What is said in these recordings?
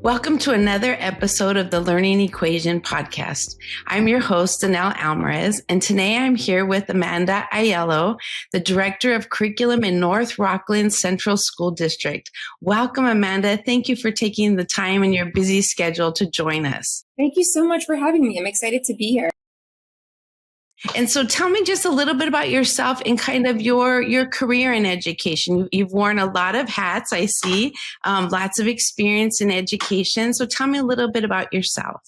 Welcome to another episode of the Learning Equation podcast. I'm your host, Danelle Alvarez, and today I'm here with Amanda Aiello, the Director of Curriculum in North Rockland Central School District. Welcome, Amanda. Thank you for taking the time in your busy schedule to join us. Thank you so much for having me. I'm excited to be here. And so tell me just a little bit about yourself and kind of your career in education. You've worn a lot of hats, I see, lots of experience in education. So tell me a little bit about yourself.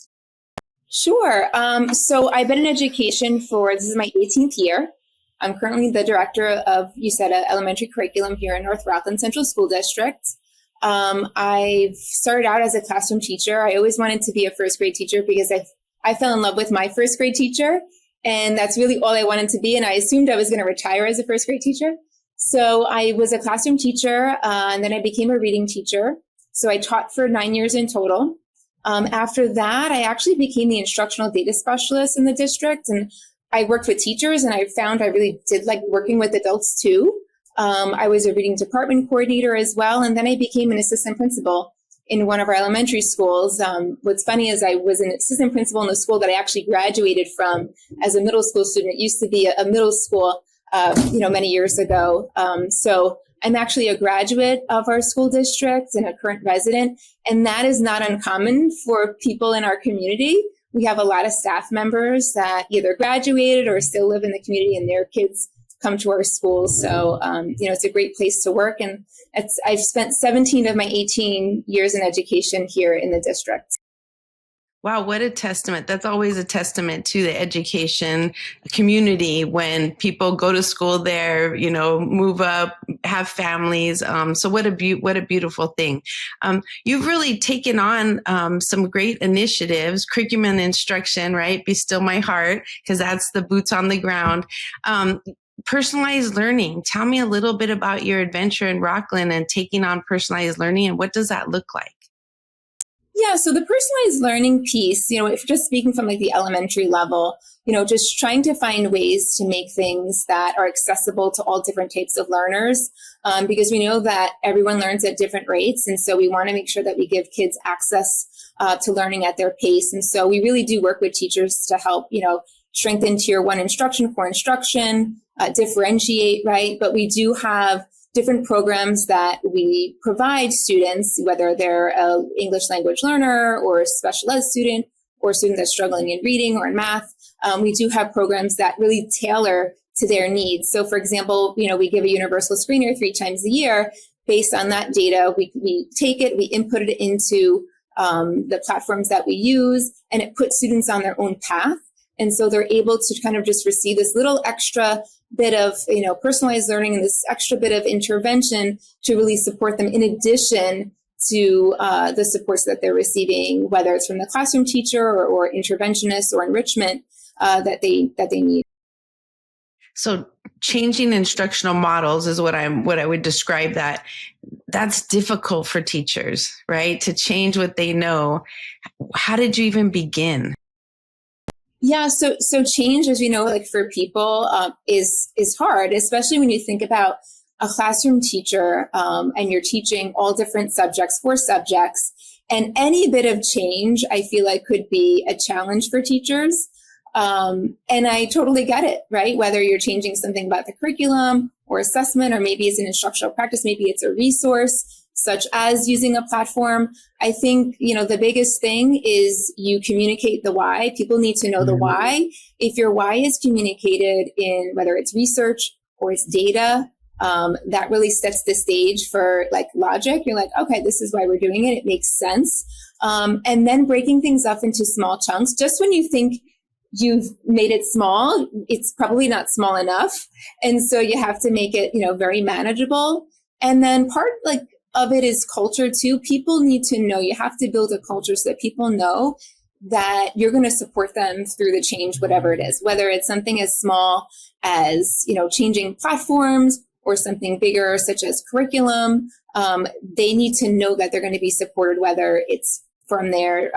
Sure. So I've been in education this is my 18th year. I'm currently the director of, elementary curriculum here in North Rockland Central School District. I've started out as a classroom teacher. I always wanted to be a first grade teacher because I fell in love with my first grade teacher. And that's really all I wanted to be. And I assumed I was going to retire as a first grade teacher. So I was a classroom teacher, and then I became a reading teacher. So I taught for 9 years in total. After that, I actually became the instructional data specialist in the district. And I worked with teachers, and I found I really did like working with adults too. I was a reading department coordinator as well. And then I became an assistant principal in one of our elementary schools. What's funny is I was an assistant principal in the school that I actually graduated from as a middle school student. It used to be a middle school, many years ago. So I'm actually a graduate of our school district and a current resident. And that is not uncommon for people in our community. We have a lot of staff members that either graduated or still live in the community, and their kids come to our school. So, it's a great place to work. And I've spent 17 of my 18 years in education here in the district. Wow, what a testament. That's always a testament to the education community when people go to school there, move up, have families. So what a beautiful thing. You've really taken on some great initiatives, curriculum and instruction, right? Be Still My Heart, because that's the boots on the ground. Personalized learning. Tell me a little bit about your adventure in Rockland and taking on personalized learning, and what does that look like? Yeah, so the personalized learning piece, if just speaking from like the elementary level, just trying to find ways to make things that are accessible to all different types of learners, because we know that everyone learns at different rates. And so we want to make sure that we give kids access to learning at their pace. And so we really do work with teachers to help, strengthen tier 1 instruction, core instruction, differentiate, right? But we do have different programs that we provide students, whether they're an English language learner or a special ed student or a student that's struggling in reading or in math. We do have programs that really tailor to their needs. So for example, we give a universal screener 3 times a year. Based on that data, we take it, we input it into the platforms that we use, and it puts students on their own path. And so they're able to kind of just receive this little extra bit of, personalized learning and this extra bit of intervention to really support them in addition to the supports that they're receiving, whether it's from the classroom teacher or interventionist or enrichment that they need. So changing instructional models is what I would describe that. That's difficult for teachers, right? To change what they know. How did you even begin? Yeah, so change, as we know, like for people, is hard, especially when you think about a classroom teacher and you're teaching all different subjects, 4 subjects, and any bit of change, I feel like could be a challenge for teachers. And I totally get it, right? Whether you're changing something about the curriculum or assessment, or maybe it's an instructional practice, maybe it's a resource, such as using a platform. I think, the biggest thing is you communicate the why. People need to know the why. If your why is communicated in whether it's research or it's data, that really sets the stage for like logic. You're like, okay, this is why we're doing it. It makes sense. And then breaking things up into small chunks. Just when you think you've made it small, it's probably not small enough. And so you have to make it, very manageable. And then part of it is culture too. People need to know, you have to build a culture so that people know that you're going to support them through the change, whatever it is, whether it's something as small as, changing platforms or something bigger such as curriculum. They need to know that they're going to be supported, whether it's from their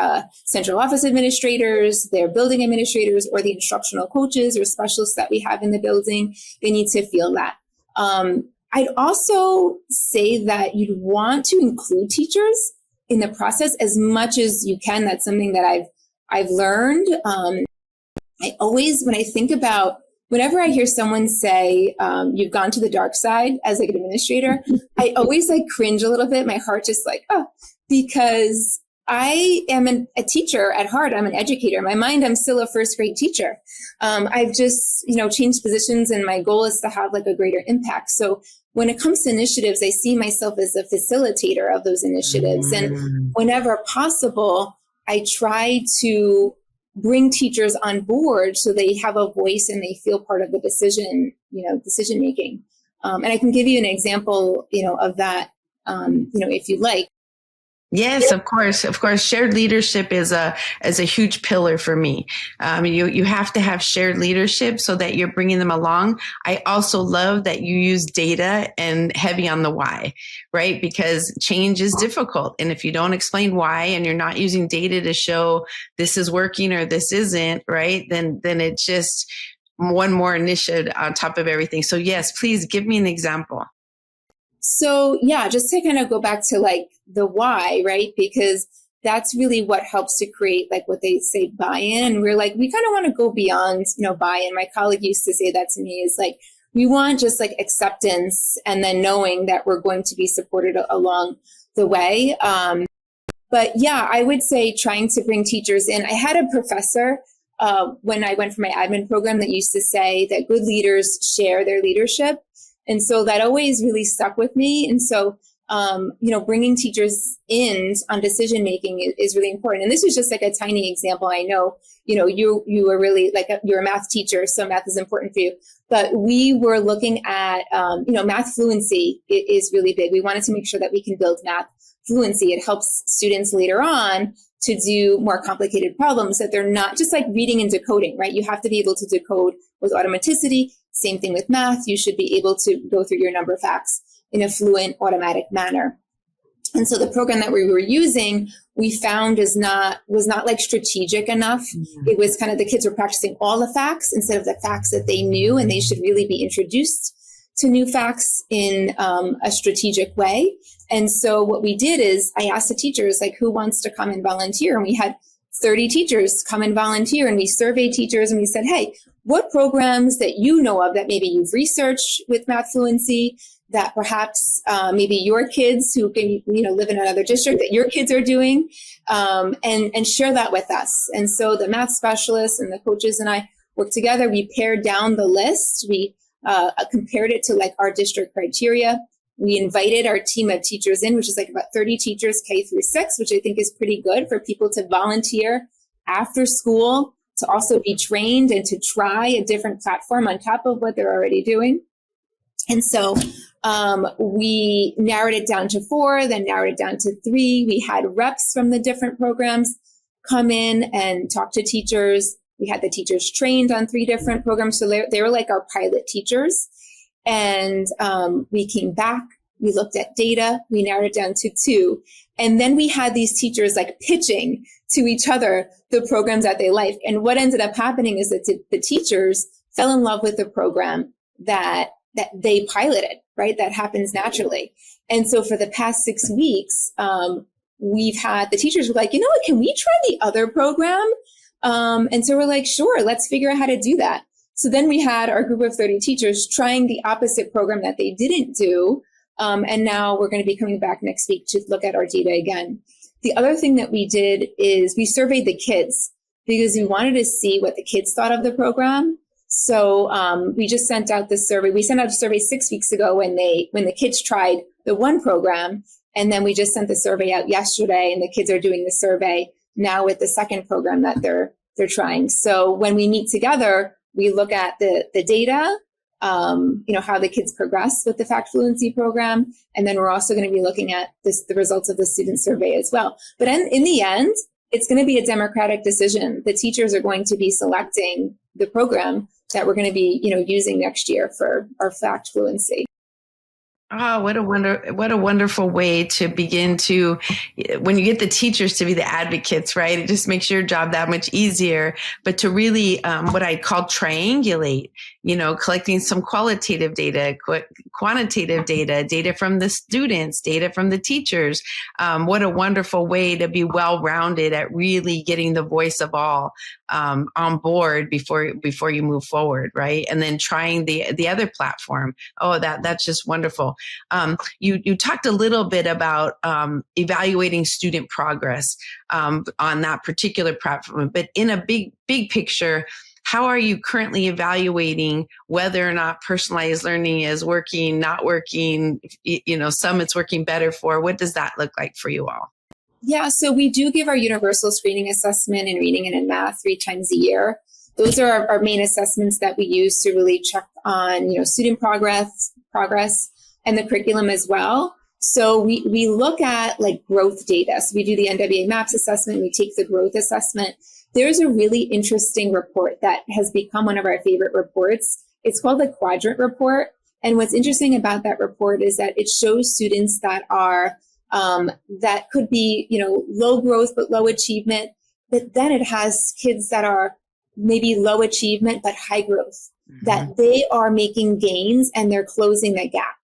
central office administrators, their building administrators, or the instructional coaches or specialists that we have in the building. They need to feel that. I'd also say that you'd want to include teachers in the process as much as you can. That's something that I've learned. I always, when I think about, whenever I hear someone say, you've gone to the dark side as like an administrator, I always like cringe a little bit. My heart just like, oh, because I am a teacher at heart. I'm an educator. In my mind, I'm still a first grade teacher. I've just, changed positions, and my goal is to have like a greater impact. So when it comes to initiatives, I see myself as a facilitator of those initiatives. And whenever possible, I try to bring teachers on board so they have a voice and they feel part of the decision making. And I can give you an example, of that, if you'd like. Yes, of course. Shared leadership is a huge pillar for me. You have to have shared leadership so that you're bringing them along. I also love that you use data and heavy on the why, right? Because change is difficult. And if you don't explain why, and you're not using data to show this is working or this isn't, right? Then it's just one more initiative on top of everything. So yes, please give me an example. So yeah, just to kind of go back to like the why, right? Because that's really what helps to create like what they say buy-in. And we're like, we kind of want to go beyond, buy-in. My colleague used to say that to me, is like, we want just like acceptance and then knowing that we're going to be supported along the way. But yeah, I would say trying to bring teachers in. I had a professor when I went for my admin program that used to say that good leaders share their leadership. And so that always really stuck with me. And so, bringing teachers in on decision making is really important. And this was just like a tiny example. I know, you were really like you're a math teacher, so math is important for you. But we were looking at, math fluency is really big. We wanted to make sure that we can build math fluency. It helps students later on to do more complicated problems, that they're not just like reading and decoding, right? You have to be able to decode with automaticity. Same thing with math. You should be able to go through your number facts in a fluent, automatic manner. And so the program that we were using, we found was not like strategic enough. Mm-hmm. It was kind of, the kids were practicing all the facts instead of the facts that they knew, and they should really be introduced to new facts in a strategic way. And so what we did is I asked the teachers, like, who wants to come and volunteer? And we had 30 teachers come and volunteer, and we surveyed teachers and we said, hey, what programs that you know of that maybe you've researched with math fluency, that perhaps maybe your kids who can live in another district, that your kids are doing, and share that with us. And so the math specialists and the coaches and I worked together. We pared down the list. We compared it to like our district criteria. We invited our team of teachers in, which is like about 30 teachers K through 6, which I think is pretty good for people to volunteer after school, to also be trained and to try a different platform on top of what they're already doing. And so we narrowed it down to 4, then narrowed it down to 3. We had reps from the different programs come in and talk to teachers. We had the teachers trained on 3 different programs. So they were like our pilot teachers. And we came back, we looked at data, we narrowed it down to 2. And then we had these teachers like pitching to each other the programs that they liked. And what ended up happening is that the teachers fell in love with the program that they piloted, right? That happens naturally. And so for the past 6 weeks, we've had, the teachers were like, you know what, can we try the other program? And so we're like, sure, let's figure out how to do that. So then we had our group of 30 teachers trying the opposite program that they didn't do. And now we're going to be coming back next week to look at our data again. The other thing that we did is we surveyed the kids because we wanted to see what the kids thought of the program. So we just sent out the survey. We sent out a survey 6 weeks ago when the kids tried the one program. And then we just sent the survey out yesterday, and the kids are doing the survey now with the second program that they're trying. So when we meet together, we look at the data, how the kids progress with the fact fluency program. And then we're also going to be looking at the results of the student survey as well. But in the end, it's going to be a democratic decision. The teachers are going to be selecting the program that we're going to be, using next year for our fact fluency. Oh, what a wonderful way to begin to, when you get the teachers to be the advocates, right? It just makes your job that much easier. But to really, what I call triangulate, collecting some qualitative data, quantitative data, data from the students, data from the teachers. What a wonderful way to be well-rounded at really getting the voice of all on board before you move forward, right? And then trying the other platform. Oh, that's just wonderful. You talked a little bit about evaluating student progress on that particular platform, but in a big picture, how are you currently evaluating whether or not personalized learning is working, not working? Some it's working better for. What does that look like for you all? Yeah, so we do give our universal screening assessment in reading and in math 3 times a year. Those are our main assessments that we use to really check on, student progress, and the curriculum as well. So we look at like growth data. So we do the NWA MAPS assessment, we take the growth assessment. There's a really interesting report that has become one of our favorite reports. It's called the Quadrant Report. And what's interesting about that report is that it shows students that are that could be, low growth but low achievement. But then it has kids that are maybe low achievement but high growth, that they are making gains and they're closing the gap.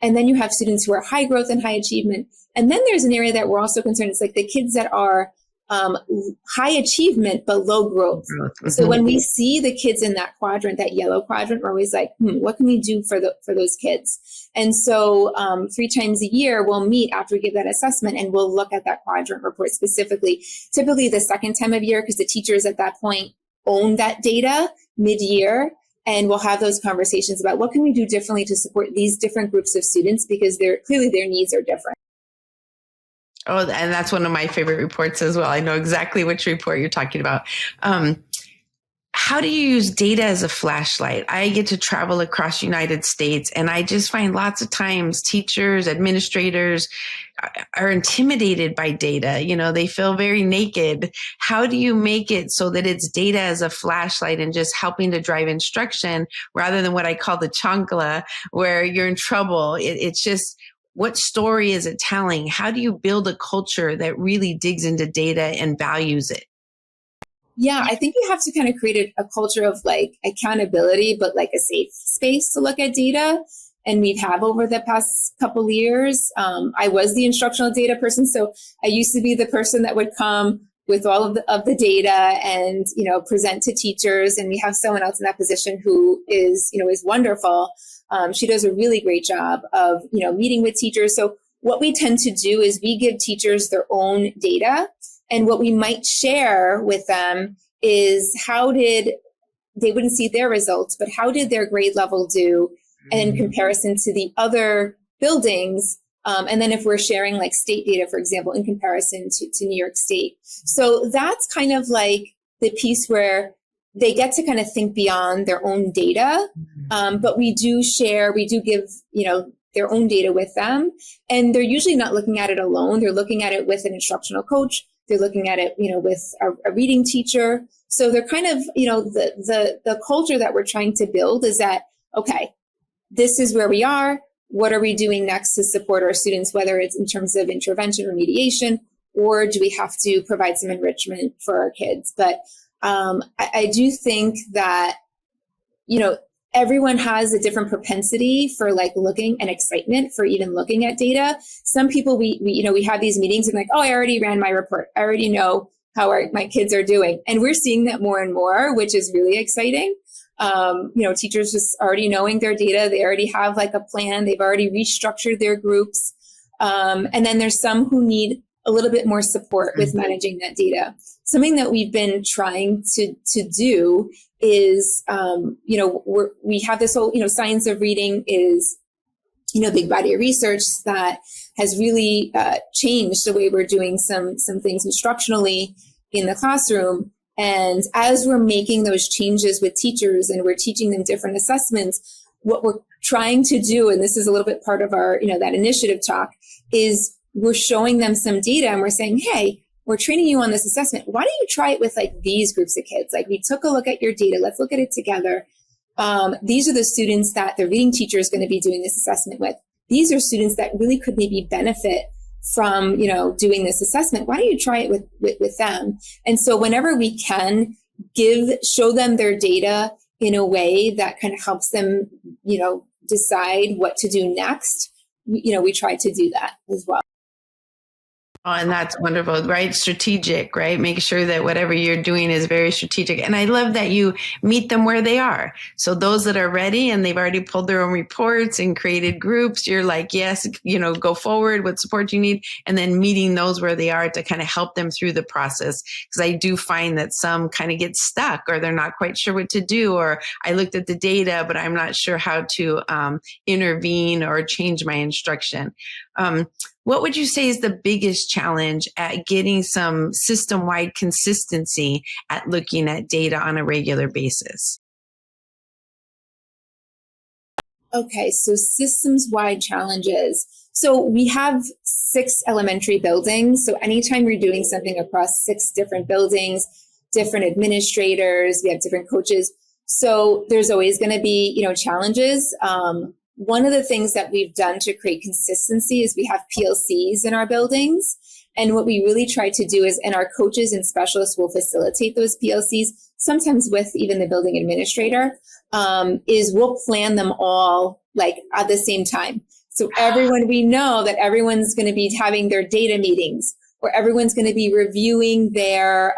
And then you have students who are high growth and high achievement. And then there's an area that we're also concerned. It's like the kids that are high achievement but low growth. So when we see the kids in that quadrant, that yellow quadrant, we're always like, what can we do for those kids? And so 3 times a year, we'll meet after we give that assessment and we'll look at that quadrant report specifically, typically the second time of year, because the teachers at that point own that data mid-year. And we'll have those conversations about what can we do differently to support these different groups of students, because clearly their needs are different. Oh, and that's one of my favorite reports as well. I know exactly which report you're talking about. How do you use data as a flashlight? I get to travel across the United States, and I just find lots of times teachers, administrators are intimidated by data. They feel very naked. How do you make it so that it's data as a flashlight and just helping to drive instruction rather than what I call the chancla, where you're in trouble? It's just, what story is it telling? How do you build a culture that really digs into data and values it? Yeah, I think you have to kind of create a culture of like accountability, but like a safe space to look at data. And we have over the past couple years. I was the instructional data person. So I used to be the person that would come with all of the data and, present to teachers. And we have someone else in that position who is wonderful. She does a really great job of, meeting with teachers. So what we tend to do is we give teachers their own data. And what we might share with them is they wouldn't see their results, but how did their grade level do in comparison to the other buildings? And then if we're sharing like state data, for example, in comparison to New York State. So that's kind of like the piece where they get to kind of think beyond their own data. But we do give, their own data with them. And they're usually not looking at it alone. They're looking at it with an instructional coach. They're looking at it, with a reading teacher. So they're kind of, the culture that we're trying to build is that, okay, this is where we are. What are we doing next to support our students, whether it's in terms of intervention or mediation, or do we have to provide some enrichment for our kids? But I do think that, everyone has a different propensity for like looking and excitement for even looking at data. Some people, we have these meetings and like, oh, I already ran my report. I already know how my kids are doing. And we're seeing that more and more, which is really exciting. Teachers just already knowing their data. They already have like a plan. They've already restructured their groups. And then there's some who need a little bit more support with managing that data. Something that we've been trying to do is, we have this whole, science of reading is, big body of research that has really changed the way we're doing some things instructionally in the classroom. And as we're making those changes with teachers and we're teaching them different assessments, what we're trying to do, and this is a little bit part of our, that initiative talk, is we're showing them some data and we're saying, hey, we're training you on this assessment. Why don't you try it with like these groups of kids? Like we took a look at your data. Let's look at it together. These are the students that the reading teacher is going to be doing this assessment with. these are students that really could maybe benefit from, doing this assessment. Why don't you try it with them? And so whenever we can show them their data in a way that kind of helps them, decide what to do next, we try to do that as well. Oh, and that's wonderful, right? Strategic, right? Make sure that whatever you're doing is very strategic. And I love that you meet them where they are. So those that are ready and they've already pulled their own reports and created groups, you're like, yes, go forward, what support you need. And then meeting those where they are to kind of help them through the process. Because I do find that some kind of get stuck or they're not quite sure what to do. Or I looked at the data, but I'm not sure how to intervene or change my instruction. What would you say is the biggest challenge at getting some system-wide consistency at looking at data on a regular basis? Okay, so systems-wide challenges. So we have 6 elementary buildings. So anytime you're doing something across 6 different buildings, different administrators, we have different coaches. So there's always going to be, challenges. One of the things that we've done to create consistency is we have PLCs in our buildings. And what we really try to do is, and our coaches and specialists will facilitate those PLCs, sometimes with even the building administrator, is we'll plan them all like at the same time. So we know that everyone's going to be having their data meetings, or everyone's going to be reviewing their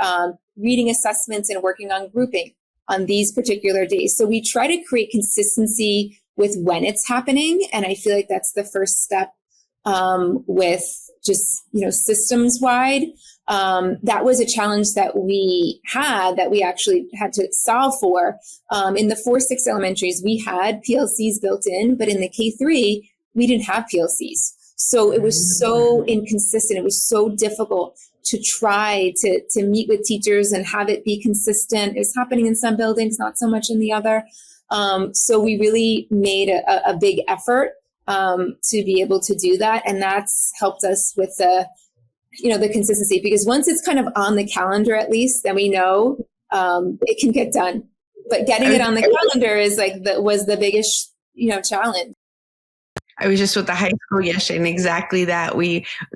reading assessments and working on grouping on these particular days. So we try to create consistency with when it's happening. And I feel like that's the first step with just, systems wide. That was a challenge that we actually had to solve for. In the 4-6 elementaries, we had PLCs built in, but in the K3, we didn't have PLCs. So it was so inconsistent. It was so difficult to try to meet with teachers and have it be consistent. It's happening in some buildings, not so much in the other. So we really made a big effort to be able to do that. And that's helped us with the consistency, because once it's kind of on the calendar, at least, then we know it can get done. But getting it on the calendar is was the biggest, challenge. I was just with the high school yesterday, and exactly that.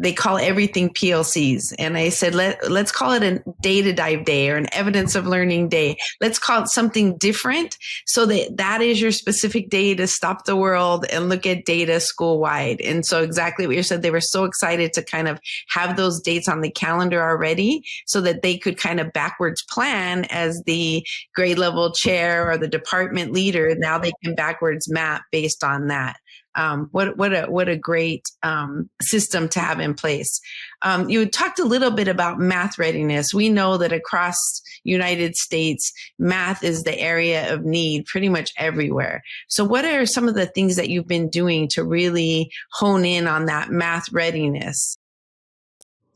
They call everything PLCs, and I said let's call it a data dive day or an evidence of learning day. Let's call it something different, so that is your specific day to stop the world and look at data school wide. And so exactly what you said, they were so excited to kind of have those dates on the calendar already, so that they could kind of backwards plan as the grade level chair or the department leader. Now they can backwards map based on that. What a great system to have in place. You talked a little bit about math readiness. We know that across United States, math is the area of need pretty much everywhere. So what are some of the things that you've been doing to really hone in on that math readiness?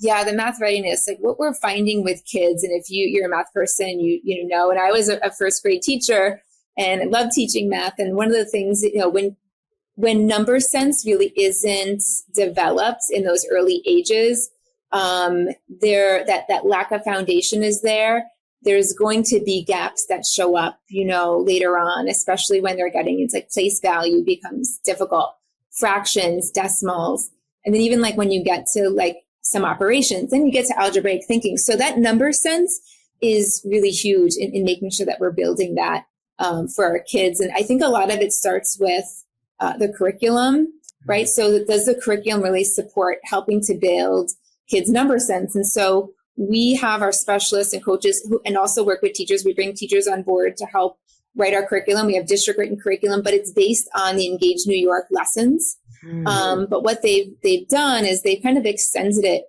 Yeah, the math readiness, like what we're finding with kids, and if you're a math person, you know, and I was a first grade teacher and I love teaching math. And one of the things, when number sense really isn't developed in those early ages, that lack of foundation is there. There's going to be gaps that show up, later on, especially when they're getting into place value becomes difficult, fractions, decimals, and then even when you get to some operations, then you get to algebraic thinking. So that number sense is really huge in making sure that we're building that for our kids. And I think a lot of it starts with the curriculum, right? So does the curriculum really support helping to build kids' number sense? And so we have our specialists and coaches and also work with teachers. We bring teachers on board to help write our curriculum. We have district written curriculum, but it's based on the Engage New York lessons. But what they've done is they've kind of extended it.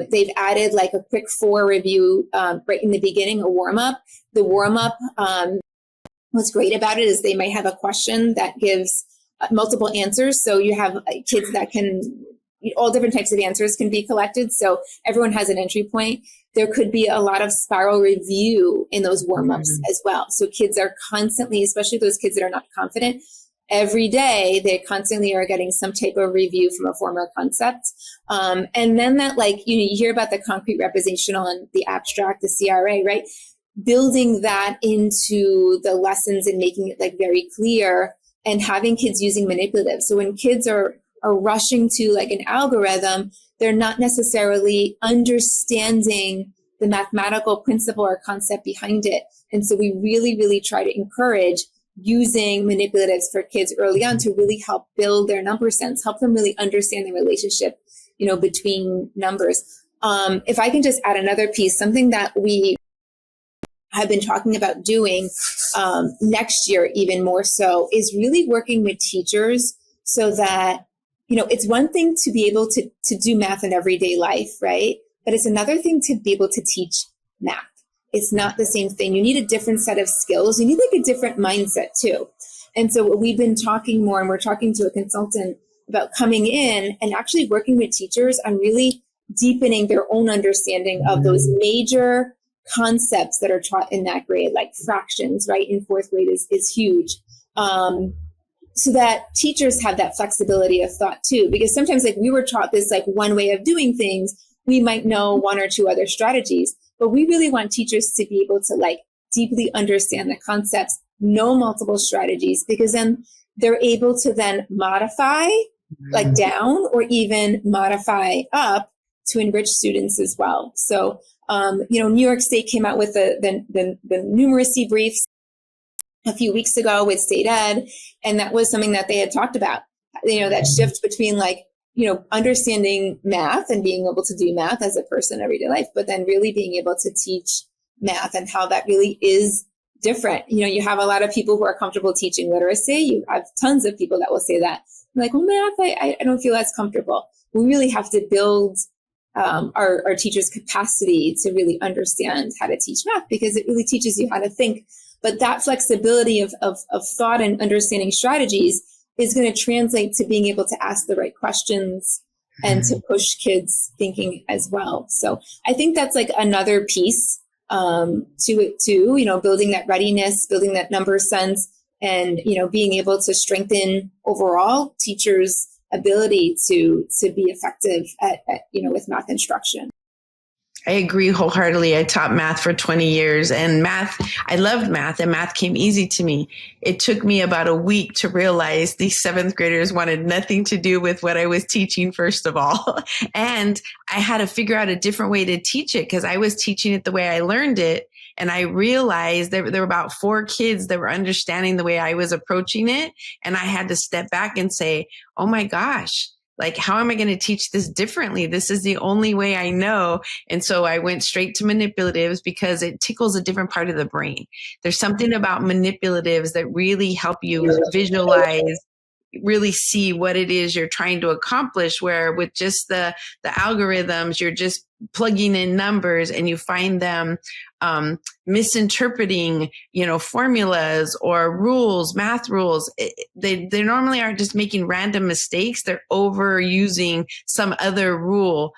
They've added a quick 4 review right in the beginning, a warm up. The warm up, what's great about it is they might have a question that gives multiple answers. So you have kids that all different types of answers can be collected. So everyone has an entry point. There could be a lot of spiral review in those warm-ups as well. So kids are constantly, especially those kids that are not confident, every day they constantly are getting some type of review from a former concept. And then that you hear about the concrete representational and the abstract, the CRA, right? Building that into the lessons and making it very clear, and having kids using manipulatives. So when kids are are rushing to like an algorithm, they're not necessarily understanding the mathematical principle or concept behind it. And so we really, really try to encourage using manipulatives for kids early on to really help build their number sense, help them really understand the relationship, between numbers. If I can just add another piece, something that we have been talking about doing next year, even more so, is really working with teachers so that, it's one thing to be able to do math in everyday life, right? But it's another thing to be able to teach math. It's not the same thing. You need a different set of skills. You need like a different mindset too. And so what we've been talking more, and we're talking to a consultant about coming in and actually working with teachers on really deepening their own understanding of those major concepts that are taught in that grade, like fractions, right? In fourth grade is huge. So that teachers have that flexibility of thought too, because sometimes like we were taught this like one way of doing things, we might know one or two other strategies, but we really want teachers to be able to like deeply understand the concepts, know multiple strategies, because then they're able to then modify like down or even modify up to enrich students as well. So, New York State came out with the numeracy briefs a few weeks ago with state ed. And that was something that they had talked about, that shift between like, understanding math and being able to do math as a person in everyday life, but then really being able to teach math and how that really is different. You have a lot of people who are comfortable teaching literacy. You have tons of people that will say that. Like, well, math, I don't feel as comfortable. We really have to build our teachers' capacity to really understand how to teach math, because it really teaches you how to think. But that flexibility of thought and understanding strategies is going to translate to being able to ask the right questions and to push kids thinking as well. So I think that's like another piece to it too, building that readiness, building that number sense, and, being able to strengthen overall teachers' ability to be effective at with math instruction. I agree wholeheartedly. I taught math for 20 years, and I loved math, and math came easy to me. It took me about a week to realize these seventh graders wanted nothing to do with what I was teaching, first of all. And I had to figure out a different way to teach it because I was teaching it the way I learned it. And I realized there were about 4 kids that were understanding the way I was approaching it. And I had to step back and say, oh my gosh, like, how am I going to teach this differently? This is the only way I know. And so I went straight to manipulatives because it tickles a different part of the brain. There's something about manipulatives that really help you visualize, really see what it is you're trying to accomplish, where with just the algorithms, you're just plugging in numbers and you find them misinterpreting, formulas or rules, math rules. They normally aren't just making random mistakes. They're overusing some other rule.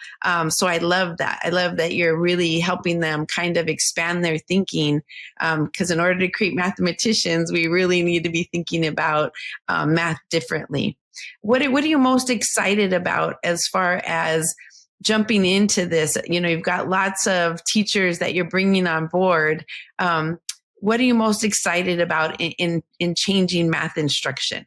So I love that. I love that you're really helping them kind of expand their thinking. Because in order to create mathematicians, we really need to be thinking about math differently. What are you most excited about as far as jumping into this? You've got lots of teachers that you're bringing on board. What are you most excited about in changing math instruction?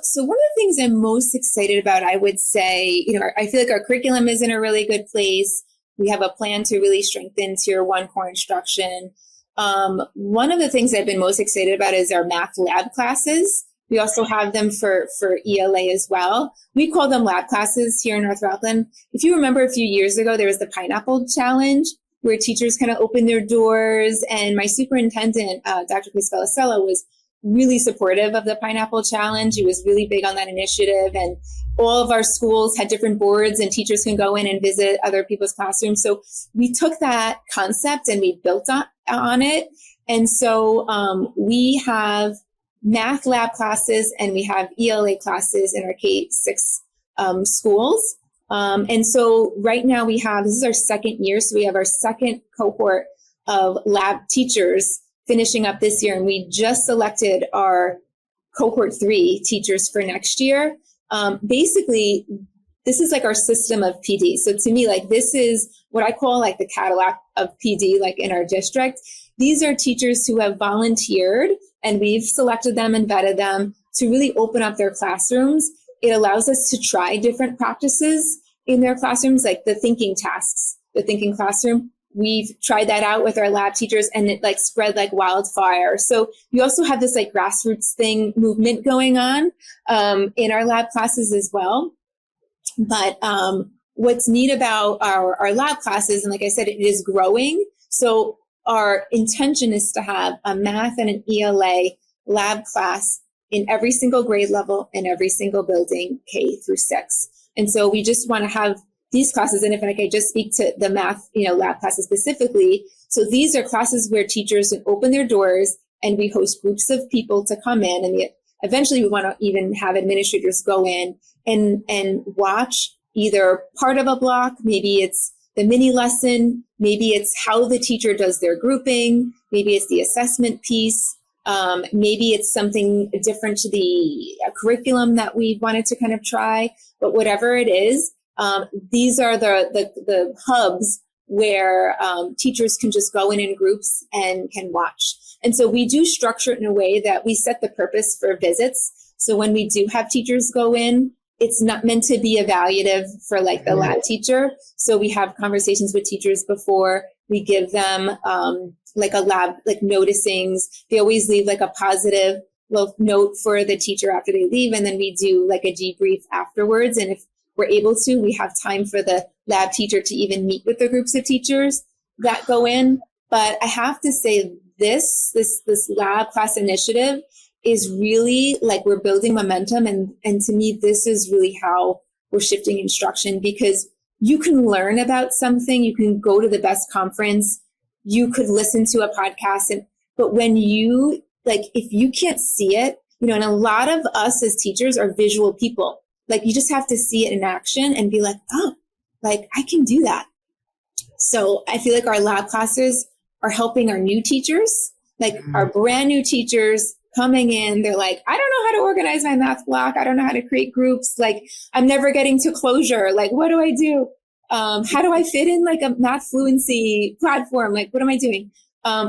So one of the things I'm most excited about, I would say, I feel like our curriculum is in a really good place. We have a plan to really strengthen Tier 1 core instruction. One of the things I've been most excited about is our math lab classes. We also have them for ELA as well. We call them lab classes here in North Rockland. If you remember a few years ago, there was the Pineapple Challenge where teachers kind of opened their doors, and my superintendent, Dr. Chris Felicella, was really supportive of the Pineapple Challenge. He was really big on that initiative, and all of our schools had different boards and teachers can go in and visit other people's classrooms. So we took that concept and we built on it. And so we have math lab classes and we have ELA classes in our K-6 schools. And so right now this is our second year. So we have our second cohort of lab teachers finishing up this year. And we just selected our cohort 3 teachers for next year. Basically, this is like our system of PD. So to me, like, this is what I call like the Cadillac of PD, like in our district. These are teachers who have volunteered, and we've selected them and vetted them to really open up their classrooms it allows us to try different practices in their classrooms, like the thinking tasks, the thinking classroom. We've tried that out with our lab teachers, and it like spread like wildfire. So we also have this like grassroots thing movement going on in our lab classes as well. But what's neat about our lab classes, and like I said, it is growing. So our intention is to have a math and an ELA lab class in every single grade level in every single building, K through 6. And so we just want to have these classes. And if I could just speak to the math, lab classes specifically. So these are classes where teachers open their doors and we host groups of people to come in. And eventually we want to even have administrators go in and watch either part of a block. Maybe it's the mini lesson. Maybe it's how the teacher does their grouping. Maybe it's the assessment piece. Maybe it's something different to the curriculum that we wanted to kind of try. But whatever it is, these are the hubs where teachers can just go in groups and can watch. And so we do structure it in a way that we set the purpose for visits. So when we do have teachers go in, it's not meant to be evaluative for like the lab teacher. So we have conversations with teachers before we give them like a lab, like noticings. They always leave like a positive little note for the teacher after they leave. And then we do like a debrief afterwards. And if we're able to, we have time for the lab teacher to even meet with the groups of teachers that go in. But I have to say this lab class initiative is really like we're building momentum. And to me, this is really how we're shifting instruction, because you can learn about something. You can go to the best conference. You could listen to a podcast. But when you, like, if you can't see it, and a lot of us as teachers are visual people. Like, you just have to see it in action and be like, oh, like I can do that. So I feel like our lab classes are helping our new teachers, like our brand new teachers coming in. They're like, I don't know how to organize my math block. I don't know how to create groups. Like, I'm never getting to closure. Like, what do I do? How do I fit in like a math fluency platform? Like, what am I doing?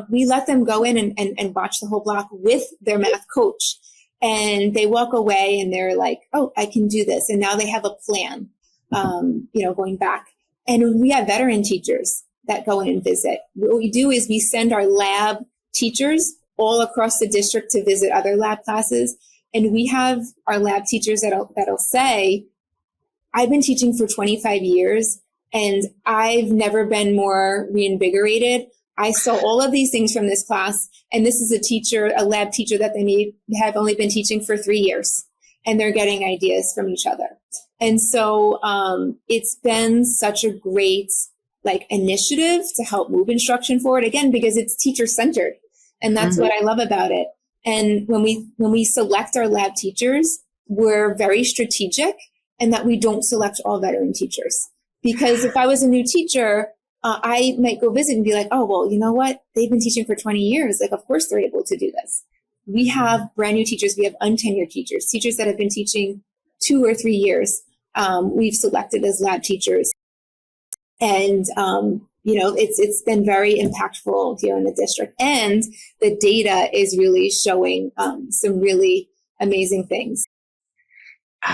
We let them go in and watch the whole block with their math coach. And they walk away and they're like, oh, I can do this. And now they have a plan, going back. And we have veteran teachers that go in and visit. What we do is we send our lab teachers all across the district to visit other lab classes. And we have our lab teachers that'll say, I've been teaching for 25 years and I've never been more reinvigorated. I saw all of these things from this class. And this is a lab teacher that they may have only been teaching for 3 years. And they're getting ideas from each other. And so it's been such a great initiative to help move instruction forward, again, because it's teacher centered. And that's what I love about it. And when we select our lab teachers, we're very strategic, and that we don't select all veteran teachers. Because if I was a new teacher, I might go visit and be like, oh, well, you know what? They've been teaching for 20 years. Like, of course they're able to do this. We have brand new teachers. We have untenured teachers that have been teaching 2 or 3 years. We've selected as lab teachers. And, it's been very impactful here in the district. And the data is really showing some really amazing things.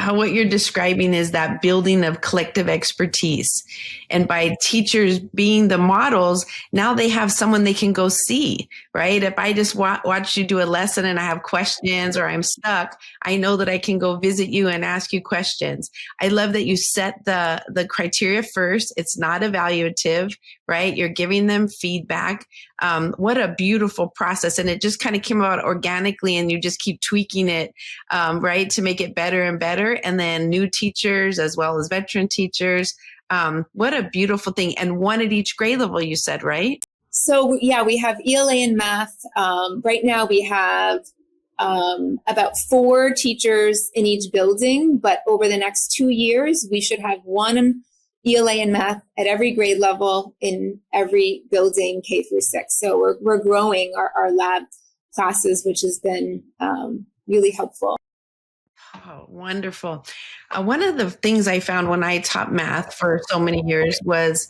What you're describing is that building of collective expertise. And by teachers being the models, now they have someone they can go see, right? If I just watch you do a lesson and I have questions or I'm stuck, I know that I can go visit you and ask you questions. I love that you set the criteria first. It's not evaluative, right? You're giving them feedback. What a beautiful process. And it just kind of came about organically, and you just keep tweaking it, right, to make it better and better. And then new teachers as well as veteran teachers. What a beautiful thing. And one at each grade level, you said, right? So yeah, we have ELA and math. Right now we have about 4 teachers in each building, but over the next 2 years, we should have 1 ELA and math at every grade level in every building, K through 6. So we're growing our lab classes, which has been really helpful. Oh, wonderful. One of the things I found when I taught math for so many years was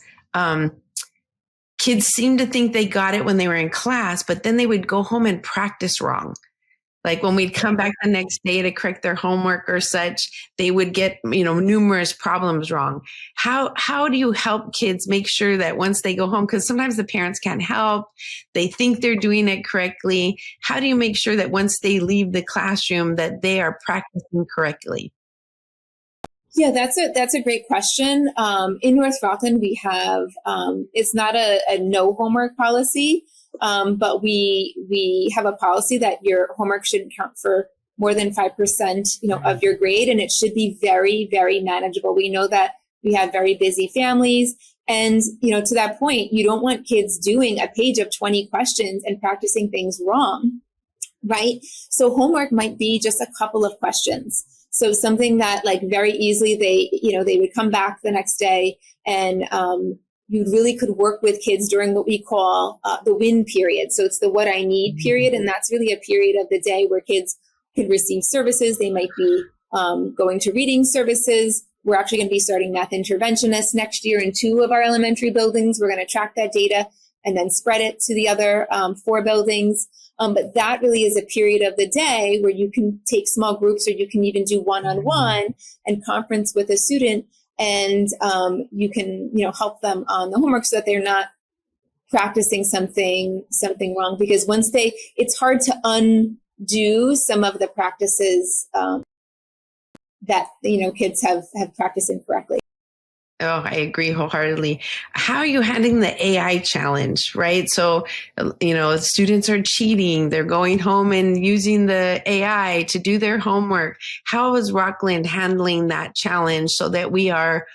kids seemed to think they got it when they were in class, but then they would go home and practice wrong. Like when we'd come back the next day to correct their homework or such, they would get, numerous problems wrong. How do you help kids make sure that once they go home, because sometimes the parents can't help, they think they're doing it correctly. How do you make sure that once they leave the classroom that they are practicing correctly? Yeah, that's a great question. In North Rockland, we have it's not a no homework policy, but we have a policy that your homework shouldn't count for more than 5%, of your grade, and it should be very, very manageable. We know that we have very busy families, and to that point, you don't want kids doing a page of 20 questions and practicing things wrong, right? So homework might be just a couple of questions. So something that like very easily they would come back the next day, and you really could work with kids during what we call the win period. So it's the what I need period. And that's really a period of the day where kids could receive services. They might be going to reading services. We're actually going to be starting math interventionists next year in 2 of our elementary buildings. We're going to track that data and then spread it to the other 4 buildings. But that really is a period of the day where you can take small groups, or you can even do one-on-one and conference with a student, and you can help them on the homework so that they're not practicing something wrong. Because it's hard to undo some of the practices that kids have practiced incorrectly. Oh, I agree wholeheartedly. How are you handling the AI challenge, right? So, students are cheating. They're going home and using the AI to do their homework. How is Rockland handling that challenge so that we are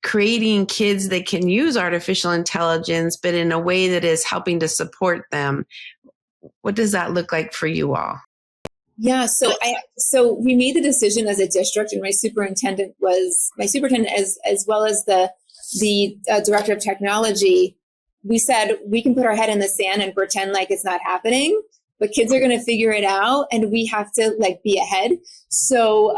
creating kids that can use artificial intelligence, but in a way that is helping to support them? What does that look like for you all? Yeah, so we made the decision as a district, and my superintendent as well as the director of technology. We said we can put our head in the sand and pretend like it's not happening, but kids are going to figure it out, and we have to be ahead. So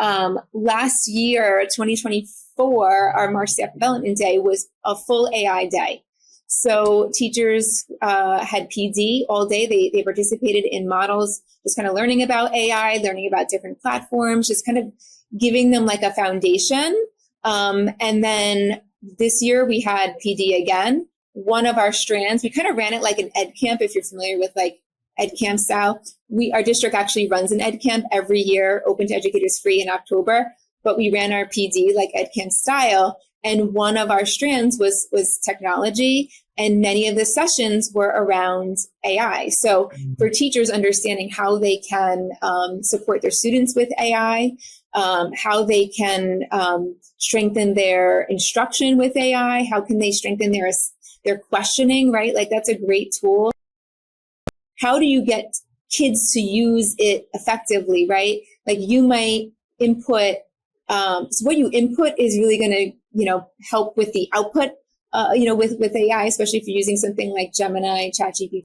last year, 2024, our March Staff Development Day was a full AI day. So teachers had PD all day. They participated in models, just kind of learning about AI, learning about different platforms, just kind of giving them like a foundation. And then this year we had PD again. One of our strands, we kind of ran it like an ed camp, if you're familiar with like ed camp style. Our district actually runs an ed camp every year, open to educators, free in October, but we ran our PD like ed camp style. And one of our strands was technology, and many of the sessions were around AI. So for teachers, understanding how they can support their students with AI, how they can strengthen their instruction with AI, how can they strengthen their questioning, right? Like that's a great tool. How do you get kids to use it effectively, right? Like you might input, so what you input is really going to, help with the output, with AI, especially if you're using something like Gemini, ChatGPT.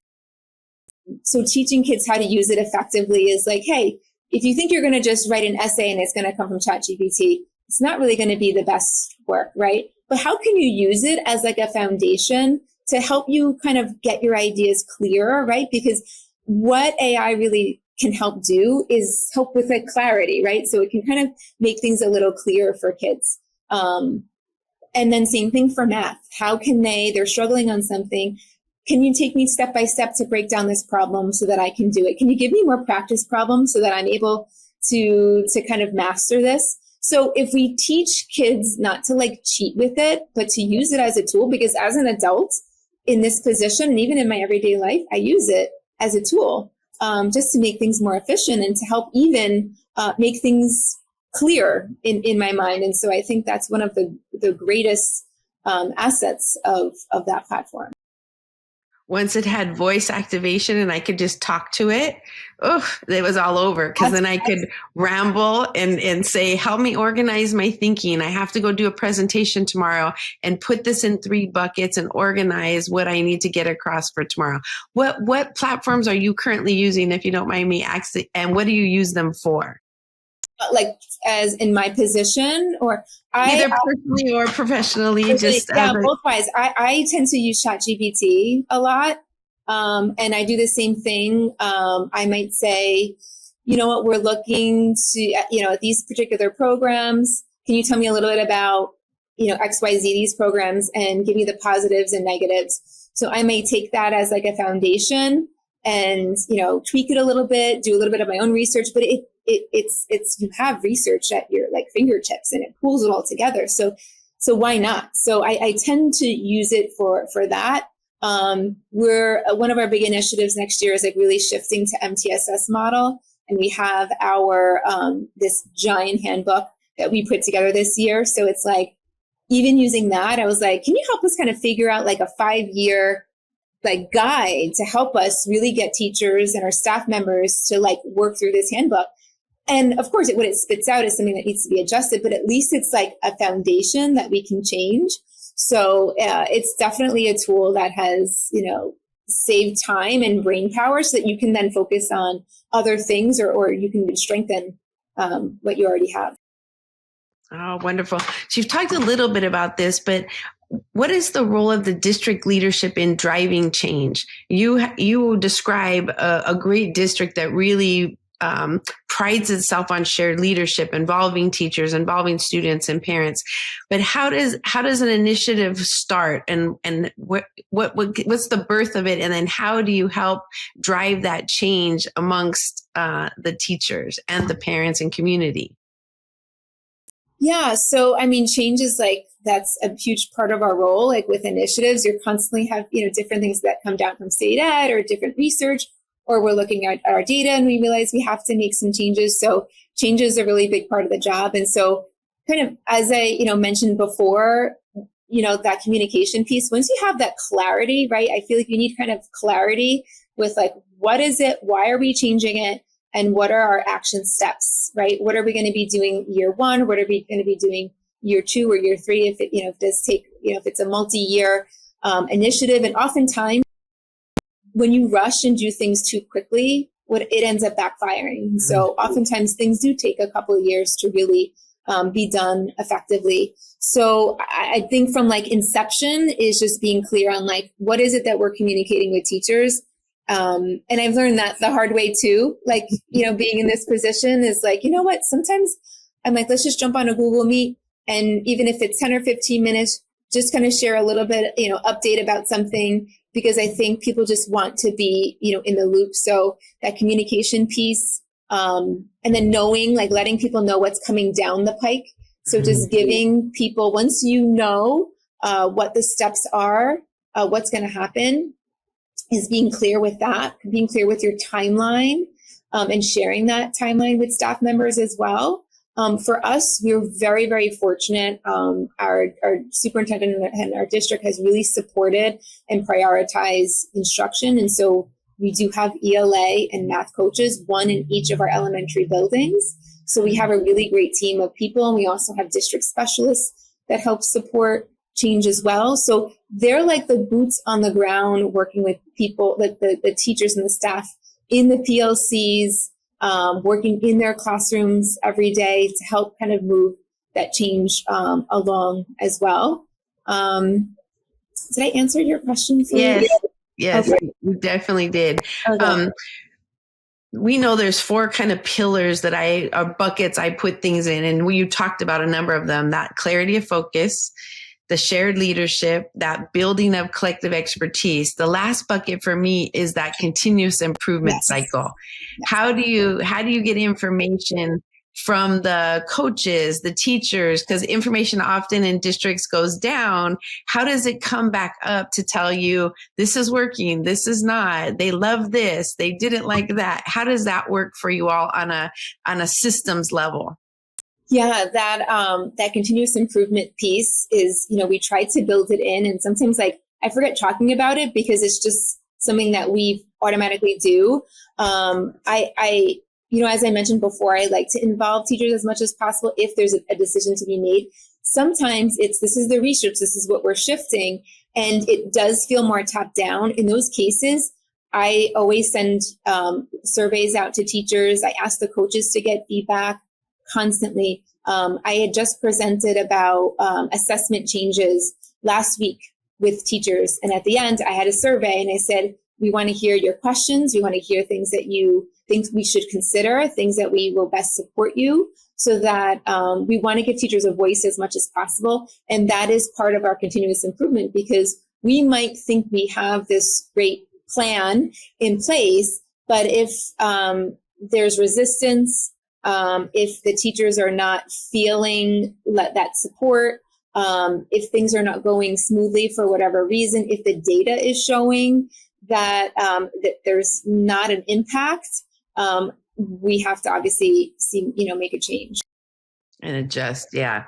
So teaching kids how to use it effectively is like, hey, if you think you're going to just write an essay and it's going to come from ChatGPT, it's not really going to be the best work, right? But how can you use it as like a foundation to help you kind of get your ideas clearer, right? Because what AI really can help do is help with like clarity, right? So it can kind of make things a little clearer for kids. And then same thing for math. How can they're struggling on something. Can you take me step by step to break down this problem so that I can do it? Can you give me more practice problems so that I'm able to kind of master this? So if we teach kids not to like cheat with it, but to use it as a tool, because as an adult in this position, and even in my everyday life, I use it as a tool just to make things more efficient and to help even make things clear in my mind. And so I think that's one of the greatest assets of that platform. Once it had voice activation and I could just talk to it, it was all over. Because then I could ramble and say, help me organize my thinking. I have to go do a presentation tomorrow and put this in 3 buckets and organize what I need to get across for tomorrow. What platforms are you currently using, if you don't mind me asking, and what do you use them for? Like as in my position, or either personally or professionally, just both ways. I tend to use ChatGPT a lot, and I do the same thing. I might say, you know what, we're looking to, at these particular programs. Can you tell me a little bit about, XYZ, these programs, and give me the positives and negatives? So I may take that as like a foundation and, tweak it a little bit, do a little bit of my own research, but it's you have research at your like fingertips and it pulls it all together. So why not? So I tend to use it for that. We're one of our big initiatives next year is like really shifting to MTSS model. And we have our, this giant handbook that we put together this year. So it's like, even using that, I was like, can you help us kind of figure out like a 5-year like guide to help us really get teachers and our staff members to like work through this handbook? And of course, what it spits out is something that needs to be adjusted, but at least it's like a foundation that we can change. So it's definitely a tool that has, saved time and brain power so that you can then focus on other things or you can strengthen what you already have. Oh, wonderful. So you've talked a little bit about this, but what is the role of the district leadership in driving change? You describe a great district that really prides itself on shared leadership, involving teachers, involving students and parents. But how does an initiative start, and what's the birth of it, and then how do you help drive that change amongst the teachers and the parents and community? Yeah. So, I mean, change is like, that's a huge part of our role. Like with initiatives, you're constantly have, different things that come down from state ed or different research, or we're looking at our data and we realize we have to make some changes. So change is a really big part of the job. And so kind of, as I, mentioned before, that communication piece, once you have that clarity, right? I feel like you need kind of clarity with like, what is it? Why are we changing it? And what are our action steps, right? What are we going to be doing year 1? What are we going to be doing year 2 or year 3? If it, if it does take, if it's a multi-year initiative. And oftentimes when you rush and do things too quickly, it ends up backfiring. So oftentimes things do take a couple of years to really be done effectively. So I think from like inception is just being clear on like, what is it that we're communicating with teachers? And I've learned that the hard way too, like, being in this position is like, what, sometimes I'm like, let's just jump on a Google Meet. And even if it's 10 or 15 minutes, just kind of share a little bit, update about something, because I think people just want to be, in the loop. So that communication piece, and then knowing, like letting people know what's coming down the pike. So just giving people, once what the steps are, what's going to happen, is being clear with that, being clear with your timeline, and sharing that timeline with staff members as well. For us, we're very, very fortunate. Our superintendent and our district has really supported and prioritized instruction. And so we do have ELA and math coaches, one in each of our elementary buildings. So we have a really great team of people. And we also have district specialists that help support change as well. So they're like the boots on the ground working with people, like the teachers and the staff in the PLCs, working in their classrooms every day to help kind of move that change along as well. Did I answer your question? Yes, okay. You definitely did. Okay. We know there's 4 kind of pillars buckets I put things in, and you talked about a number of them: that clarity of focus, the shared leadership, that building of collective expertise. The last bucket for me is that continuous improvement cycle. Yes. How do you get information from the coaches, the teachers? Because information often in districts goes down. How does it come back up to tell you this is working, this is not, they love this, they didn't like that? How does that work for you all on a systems level? Yeah, that continuous improvement piece is, we try to build it in, and sometimes like I forget talking about it because it's just something that we automatically do. As I mentioned before, I like to involve teachers as much as possible if there's a decision to be made. Sometimes this is the research, this is what we're shifting, and it does feel more top down. In those cases, I always send surveys out to teachers. I ask the coaches to get feedback constantly. I had just presented about assessment changes last week with teachers. And at the end, I had a survey and I said, we want to hear your questions. We want to hear things that you things we should consider, things that we will best support you, so that we want to give teachers a voice as much as possible. And that is part of our continuous improvement, because we might think we have this great plan in place, but if there's resistance, if the teachers are not feeling that support, if things are not going smoothly for whatever reason, if the data is showing that there's not an impact, we have to obviously make a change and adjust. Yeah.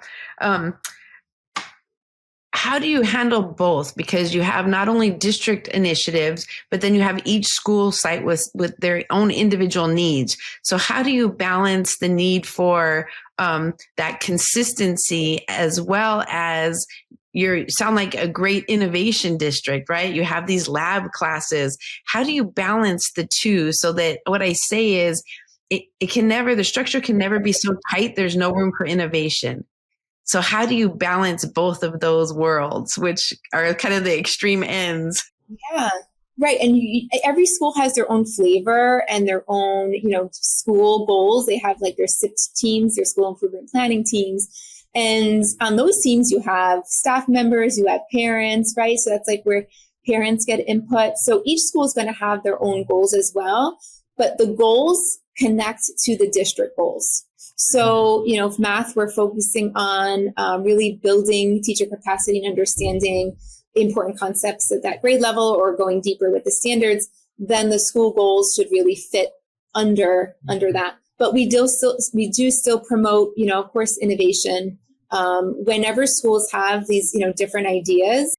How do you handle both? Because you have not only district initiatives, but then you have each school site with their own individual needs. So how do you balance the need for that consistency, as well as you sound like a great innovation district, right? You have these lab classes. How do you balance the two, so that what I say is the structure can never be so tight, there's no room for innovation. So how do you balance both of those worlds, which are kind of the extreme ends? Yeah, right. And every school has their own flavor and their own, school goals. They have like their SIPT teams, their school improvement planning teams. And on those teams, you have staff members, you have parents, right? So that's like where parents get input. So each school is going to have their own goals as well, but the goals connect to the district goals. So, if math, we're focusing on really building teacher capacity and understanding important concepts at that grade level, or going deeper with the standards, then the school goals should really fit under that. But we do still promote, of course, innovation. Whenever schools have these, different ideas,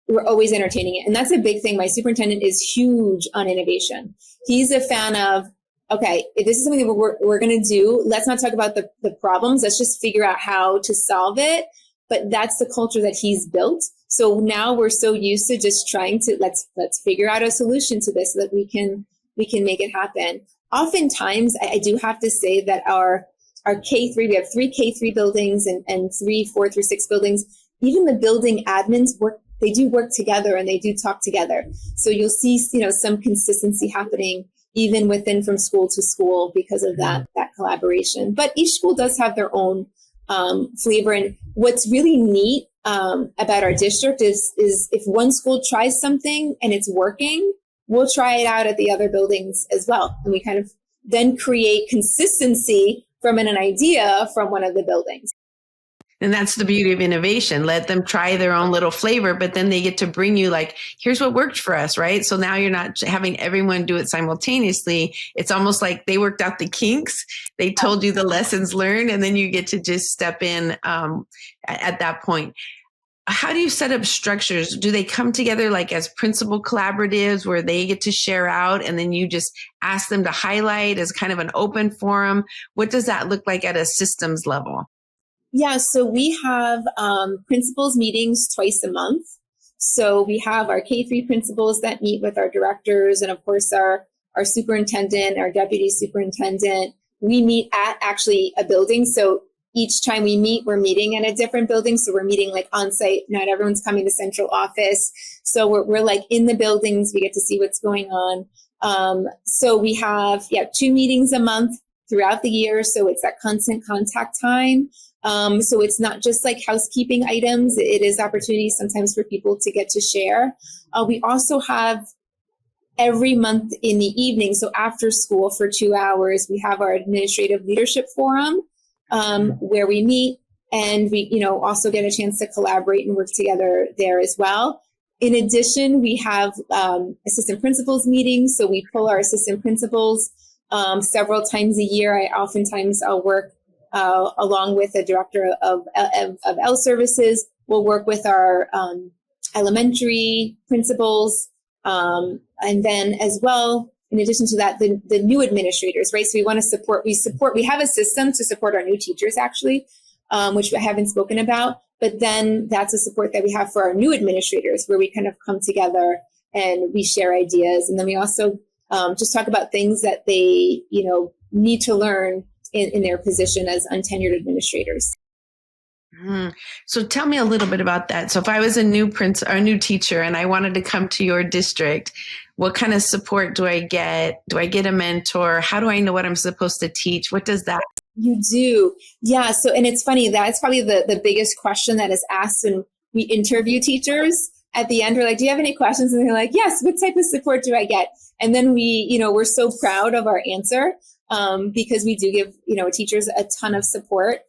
we're always entertaining it. And that's a big thing. My superintendent is huge on innovation. He's a fan of, okay, if this is something that we're going to do, let's not talk about the problems. Let's just figure out how to solve it. But that's the culture that he's built. So now we're so used to just trying to let's figure out a solution to this so that we can make it happen. Oftentimes, I do have to say that our K3, we have 3 K3 buildings and 3 4 through 6 buildings. Even the building admins they do work together and they do talk together. So you'll see, some consistency happening even from school to school because of that collaboration. But each school does have their own flavor. And what's really neat about our district is if one school tries something and it's working, we'll try it out at the other buildings as well. And we kind of then create consistency from an idea from one of the buildings. And that's the beauty of innovation. Let them try their own little flavor, but then they get to bring you like, here's what worked for us, right? So now you're not having everyone do it simultaneously. It's almost like they worked out the kinks. They told you the lessons learned, and then you get to just step in at that point. How do you set up structures? Do they come together like as principal collaboratives where they get to share out and then you just ask them to highlight as kind of an open forum? What does that look like at a systems level? Yeah, so we have principals meetings twice a month. So we have our K3 principals that meet with our directors and, of course, our superintendent, our deputy superintendent. We meet at actually a building. So each time we meet, we're meeting in a different building. So we're meeting like on site. Not everyone's coming to central office. So we're like in the buildings. We get to see what's going on. So we have 2 meetings a month throughout the year. So it's that constant contact time. So it's not just like housekeeping items. It is opportunities sometimes for people to get to share. We also have every month in the evening, so after school for 2 hours, we have our administrative leadership forum where we meet, and we also get a chance to collaborate and work together there as well. In addition, we have assistant principals meetings. So we pull our assistant principals several times a year. I'll work along with the director of L services. We'll work with our elementary principals, and then as well, in addition to that, the new administrators, right? So we want to support. We have a system to support our new teachers, actually, which I haven't spoken about. But then that's a support that we have for our new administrators, where we kind of come together and we share ideas, and then we also just talk about things that they need to learn in their position as untenured administrators. Mm. So tell me a little bit about that. So if I was a new or a new teacher and I wanted to come to your district, what kind of support do I get? Do I get a mentor? How do I know what I'm supposed to teach? What does that? You do. Yeah. So, and it's funny, that's probably the biggest question that is asked when we interview teachers. At the end, we're like, do you have any questions? And they're like, yes, what type of support do I get? And then we're so proud of our answer because we do give, teachers a ton of support.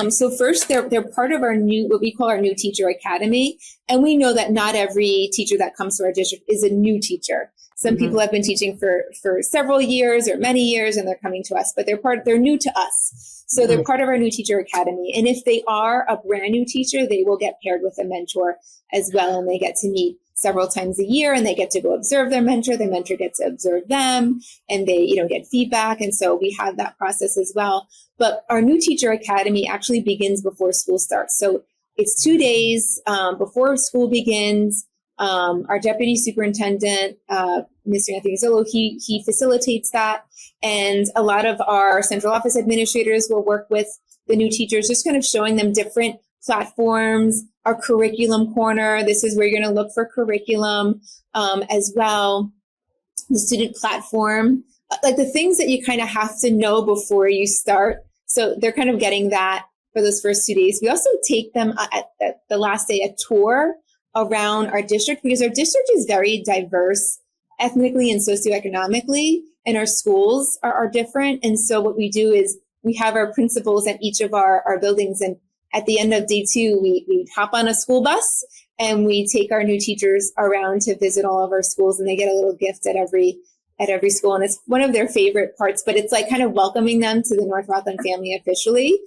So first, they're part of our what we call our new teacher academy. And we know that not every teacher that comes to our district is a new teacher. Some people have been teaching for several years or many years, and they're coming to us, but they're new to us. So they're part of our new teacher academy. And if they are a brand new teacher, they will get paired with a mentor as well. And they get to meet several times a year, and they get to go observe their mentor. Their mentor gets to observe them, and they, get feedback. And so we have that process as well. But our new teacher academy actually begins before school starts. So it's 2 days before school begins. Our deputy superintendent, Mr. Anthony Aiello, he facilitates that. And a lot of our central office administrators will work with the new teachers, just kind of showing them different platforms, our curriculum corner. This is where you're going to look for curriculum as well. The student platform, like the things that you kind of have to know before you start. So they're kind of getting that for those first 2 days. We also take them at the last day, a tour around our district, because our district is very diverse ethnically and socioeconomically, and our schools are different. And so what we do is we have our principals at each of our buildings. And at the end of day 2, we hop on a school bus and we take our new teachers around to visit all of our schools, and they get a little gift at every school. And it's one of their favorite parts, but it's like kind of welcoming them to the North Rockland family officially.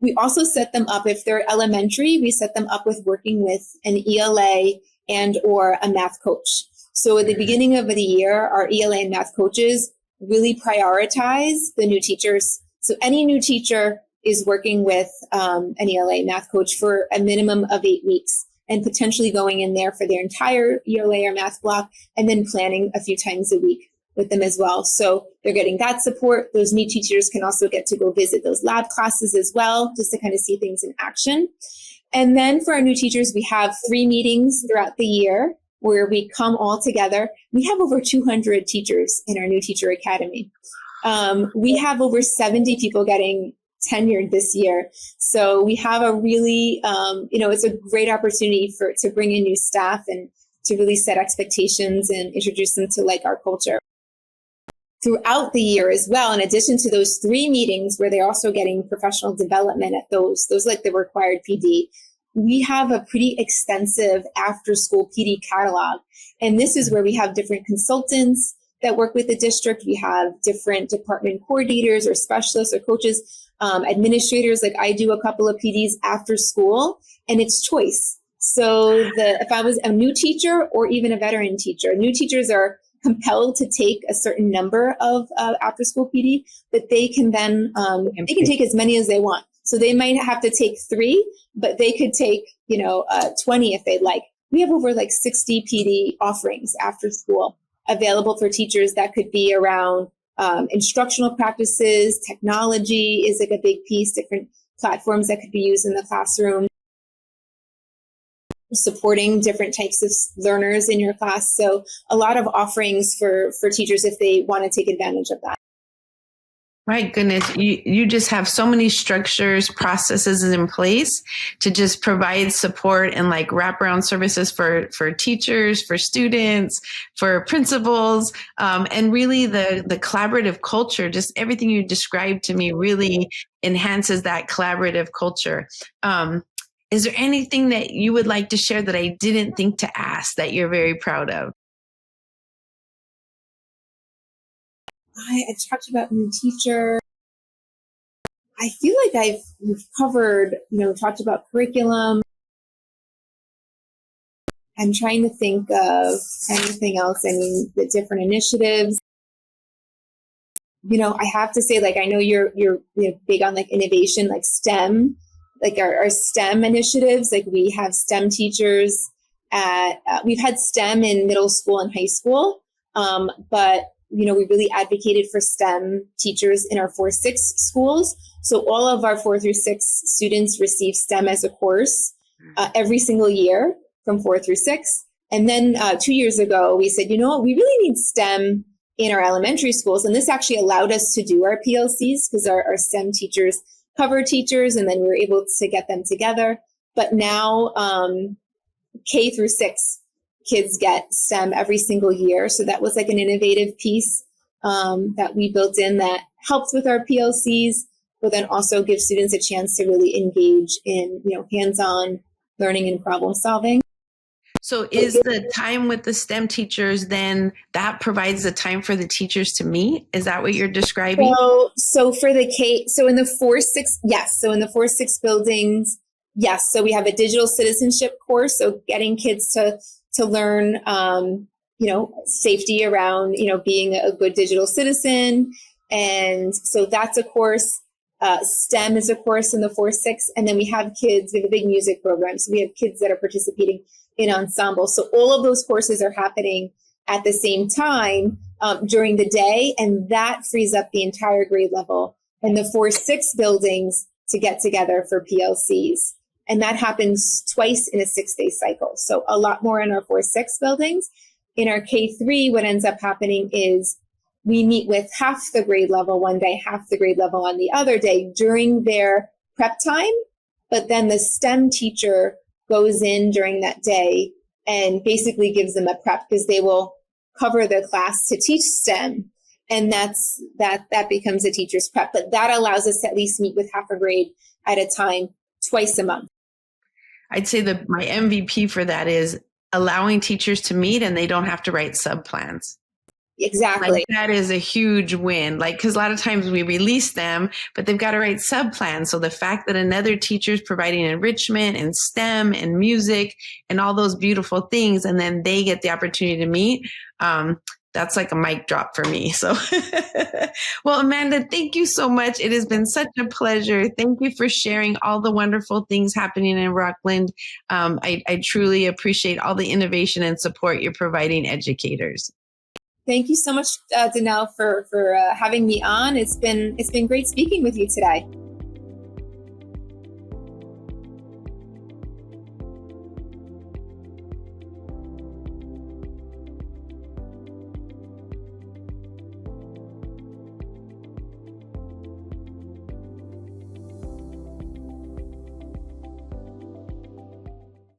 We also set them up, if they're elementary, we set them up with working with an ELA and or a math coach. So at the beginning of the year, our ELA and math coaches really prioritize the new teachers. So any new teacher is working with an ELA math coach for a minimum of 8 weeks, and potentially going in there for their entire ELA or math block, and then planning a few times a week with them as well. So they're getting that support. Those new teachers can also get to go visit those lab classes as well, just to kind of see things in action. And then for our new teachers, we have 3 meetings throughout the year where we come all together. We have over 200 teachers in our new teacher academy. We have over 70 people getting tenured this year. So we have a really, it's a great opportunity to bring in new staff and to really set expectations and introduce them to like our culture. Throughout the year as well, in addition to those 3 meetings where they're also getting professional development at those like the required PD, we have a pretty extensive after school PD catalog. And this is where we have different consultants that work with the district. We have different department coordinators or specialists or coaches, administrators. Like I do a couple of PDs after school, and it's choice. So if I was a new teacher or even a veteran teacher, new teachers are compelled to take a certain number of after school PD, but they can then they can take as many as they want. So they might have to take 3, but they could take 20 if they'd like. We have over like 60 PD offerings after school available for teachers. That could be around instructional practices. Technology is like a big piece, different platforms that could be used in the classroom, supporting different types of learners in your class. So a lot of offerings for teachers if they want to take advantage of that. My goodness, you just have so many structures, processes in place to just provide support and like wraparound services for teachers, for students, for principals, and really the collaborative culture. Just everything you described to me really enhances that collaborative culture. Is there anything that you would like to share that I didn't think to ask that you're very proud of? I talked about new teacher. I feel like we've covered, talked about curriculum. I'm trying to think of anything else. I mean, the different initiatives. I have to say, like, I know you're big on like innovation, like STEM, like our STEM initiatives. Like we have STEM teachers we've had STEM in middle school and high school, but we really advocated for STEM teachers in our 4-6 schools. So all of our 4 through 6 students receive STEM as a course every single year from 4 through 6. And then 2 years ago, we said, you know what, we really need STEM in our elementary schools. And this actually allowed us to do our PLCs because our STEM teachers cover teachers, and then we were able to get them together. But now K through 6 kids get STEM every single year. So that was like an innovative piece that we built in that helps with our PLCs, but then also gives students a chance to really engage in, hands-on learning and problem solving. So is the time with the STEM teachers, then that provides the time for the teachers to meet? Is that what you're describing? So for the in the 4-6, yes. So in the 4-6 buildings, yes. So we have a digital citizenship course. So getting kids to learn, safety around, being a good digital citizen. And so that's a course. STEM is a course in the 4-6. And then we have a big music program. So we have kids that are participating in ensemble. So all of those courses are happening at the same time during the day. And that frees up the entire grade level and the 4-6 buildings to get together for PLCs. And that happens twice in a 6-day cycle. So a lot more in our 4-6 buildings. In our K3, what ends up happening is we meet with half the grade level one day, half the grade level on the other day during their prep time. But then the STEM teacher goes in during that day and basically gives them a prep because they will cover the class to teach STEM. And that becomes a teacher's prep. But that allows us to at least meet with half a grade at a time, twice a month. I'd say that my MVP for that is allowing teachers to meet and they don't have to write sub-plans. Exactly. Like, that is a huge win. Like, because a lot of times we release them, but they've got to write sub-plans. So the fact that another teacher is providing enrichment and STEM and music and all those beautiful things, and then they get the opportunity to meet, that's like a mic drop for me. So, well, Amanda, thank you so much. It has been such a pleasure. Thank you for sharing all the wonderful things happening in Rockland. I truly appreciate all the innovation and support you're providing educators. Thank you so much, Danelle, for having me on. It's been great speaking with you today.